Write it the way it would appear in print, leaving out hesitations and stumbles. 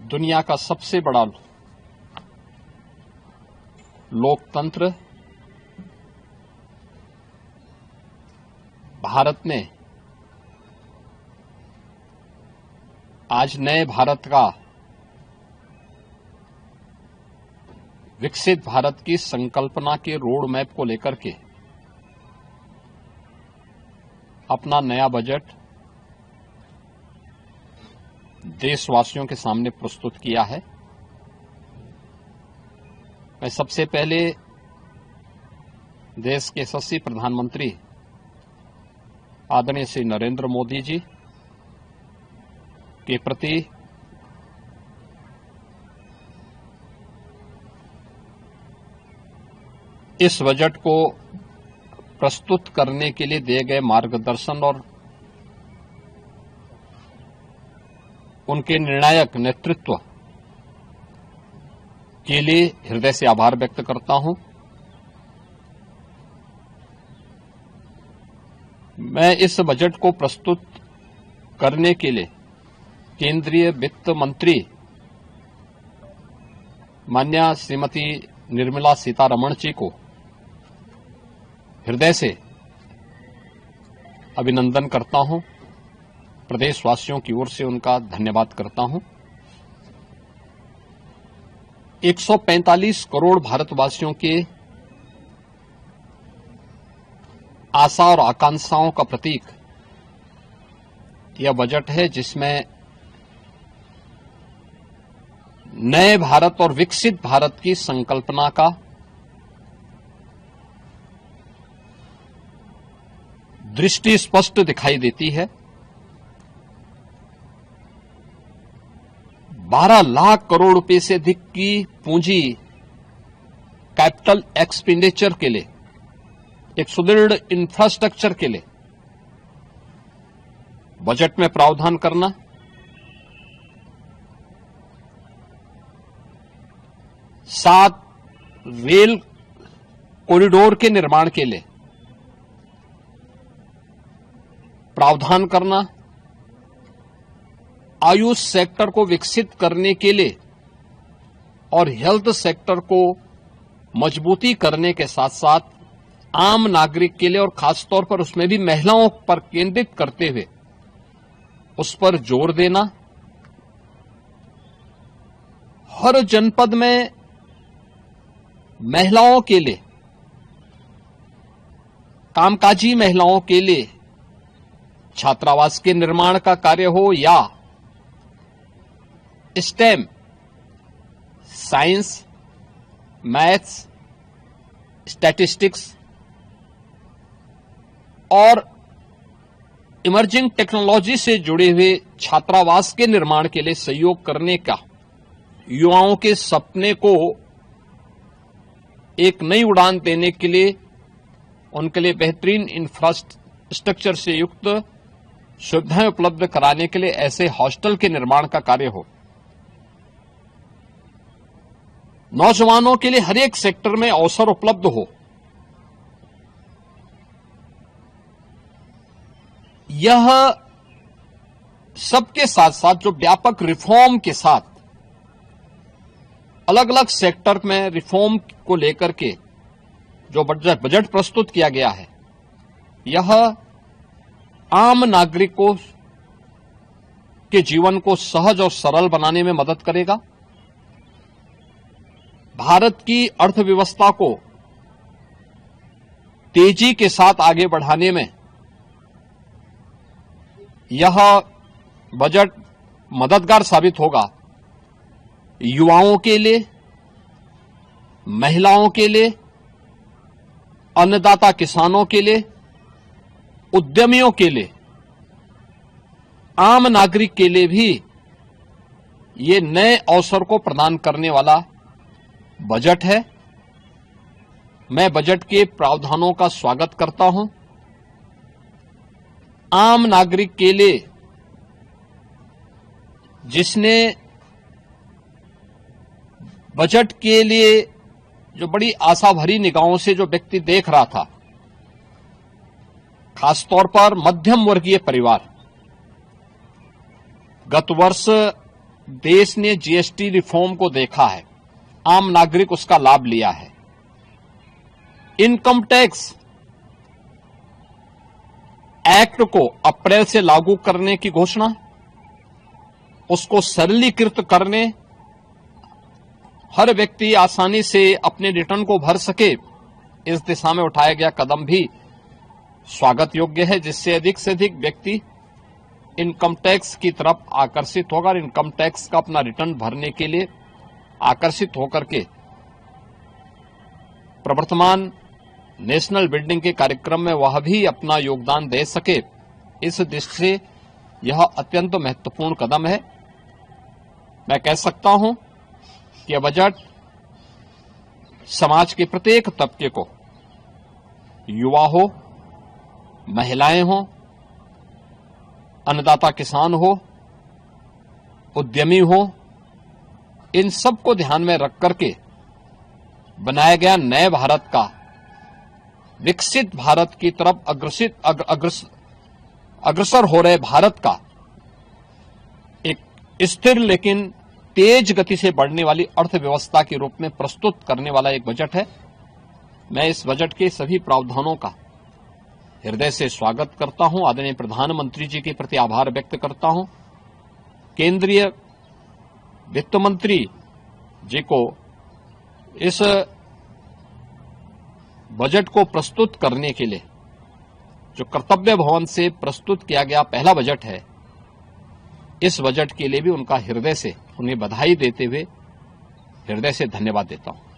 दुनिया का सबसे बड़ा लोकतंत्र भारत ने आज नए भारत का, विकसित भारत की संकल्पना के रोड मैप को लेकर के अपना नया बजट देशवासियों के सामने प्रस्तुत किया है। मैं सबसे पहले देश के यशस्वी प्रधानमंत्री आदरणीय श्री नरेंद्र मोदी जी के प्रति इस बजट को प्रस्तुत करने के लिए दिए गए मार्गदर्शन और उनके निर्णायक नेतृत्व के लिए हृदय से आभार व्यक्त करता हूं। मैं इस बजट को प्रस्तुत करने के लिए केंद्रीय वित्त मंत्री माननीय श्रीमती निर्मला सीतारमण जी को हृदय से अभिनंदन करता हूं। प्रदेशवासियों की ओर से उनका धन्यवाद करता हूं। 145 करोड़ भारतवासियों के आशा और आकांक्षाओं का प्रतीक यह बजट है, जिसमें नए भारत और विकसित भारत की संकल्पना का दृष्टि स्पष्ट दिखाई देती है। 12 लाख करोड़ रुपए से अधिक की पूंजी कैपिटल एक्सपेंडिचर के लिए, एक सुदृढ़ इंफ्रास्ट्रक्चर के लिए बजट में प्रावधान करना, सात रेल कॉरिडोर के निर्माण के लिए प्रावधान करना, आयुष सेक्टर को विकसित करने के लिए और हेल्थ सेक्टर को मजबूती करने के साथ साथ आम नागरिक के लिए और खासतौर पर उसमें भी महिलाओं पर केंद्रित करते हुए उस पर जोर देना, हर जनपद में महिलाओं के लिए, कामकाजी महिलाओं के लिए छात्रावास के निर्माण का कार्य हो या स्टेम, साइंस, मैथ्स, स्टैटिस्टिक्स और इमर्जिंग टेक्नोलॉजी से जुड़े हुए छात्रावास के निर्माण के लिए सहयोग करने का, युवाओं के सपने को एक नई उड़ान देने के लिए उनके लिए बेहतरीन इंफ्रास्ट्रक्चर से युक्त सुविधाएं उपलब्ध कराने के लिए ऐसे हॉस्टल के निर्माण का कार्य हो, नौजवानों के लिए हर एक सेक्टर में अवसर उपलब्ध हो, यह सबके साथ साथ जो व्यापक रिफॉर्म के साथ अलग अलग सेक्टर में रिफॉर्म को लेकर के जो बजट प्रस्तुत किया गया है, यह आम नागरिकों के जीवन को सहज और सरल बनाने में मदद करेगा। भारत की अर्थव्यवस्था को तेजी के साथ आगे बढ़ाने में यह बजट मददगार साबित होगा। युवाओं के लिए, महिलाओं के लिए, अन्नदाता किसानों के लिए, उद्यमियों के लिए, आम नागरिक के लिए भी ये नए अवसर को प्रदान करने वाला बजट है। मैं बजट के प्रावधानों का स्वागत करता हूं। आम नागरिक के लिए, जिसने बजट के लिए जो बड़ी आशा भरी निगाहों से जो व्यक्ति देख रहा था, खासतौर पर मध्यम वर्गीय परिवार, गत वर्ष देश ने जीएसटी रिफॉर्म को देखा है, आम नागरिक उसका लाभ लिया है। इनकम टैक्स एक्ट को अप्रैल से लागू करने की घोषणा, उसको सरलीकृत करने, हर व्यक्ति आसानी से अपने रिटर्न को भर सके, इस दिशा में उठाया गया कदम भी स्वागत योग्य है, जिससे अधिक से अधिक व्यक्ति इनकम टैक्स की तरफ आकर्षित होगा और इनकम टैक्स का अपना रिटर्न भरने के लिए आकर्षित होकर के प्रवर्तमान नेशनल बिल्डिंग के कार्यक्रम में वह भी अपना योगदान दे सके। इस दृष्टि से यह अत्यंत महत्वपूर्ण कदम है। मैं कह सकता हूं कि यह बजट समाज के प्रत्येक तबके को, युवा हो, महिलाएं हो, अन्नदाता किसान हो, उद्यमी हो, इन सबको ध्यान में रख करके बनाया गया नए भारत का, विकसित भारत की तरफ अग्रसर हो रहे भारत का एक स्थिर लेकिन तेज गति से बढ़ने वाली अर्थव्यवस्था के रूप में प्रस्तुत करने वाला एक बजट है। मैं इस बजट के सभी प्रावधानों का हृदय से स्वागत करता हूं। आदरणीय प्रधानमंत्री जी के प्रति आभार व्यक्त करता हूं। केंद्रीय वित्त मंत्री जी को इस बजट को प्रस्तुत करने के लिए, जो कर्तव्य भवन से प्रस्तुत किया गया पहला बजट है, इस बजट के लिए भी उनका हृदय से उन्हें बधाई देते हुए हृदय से धन्यवाद देता हूं।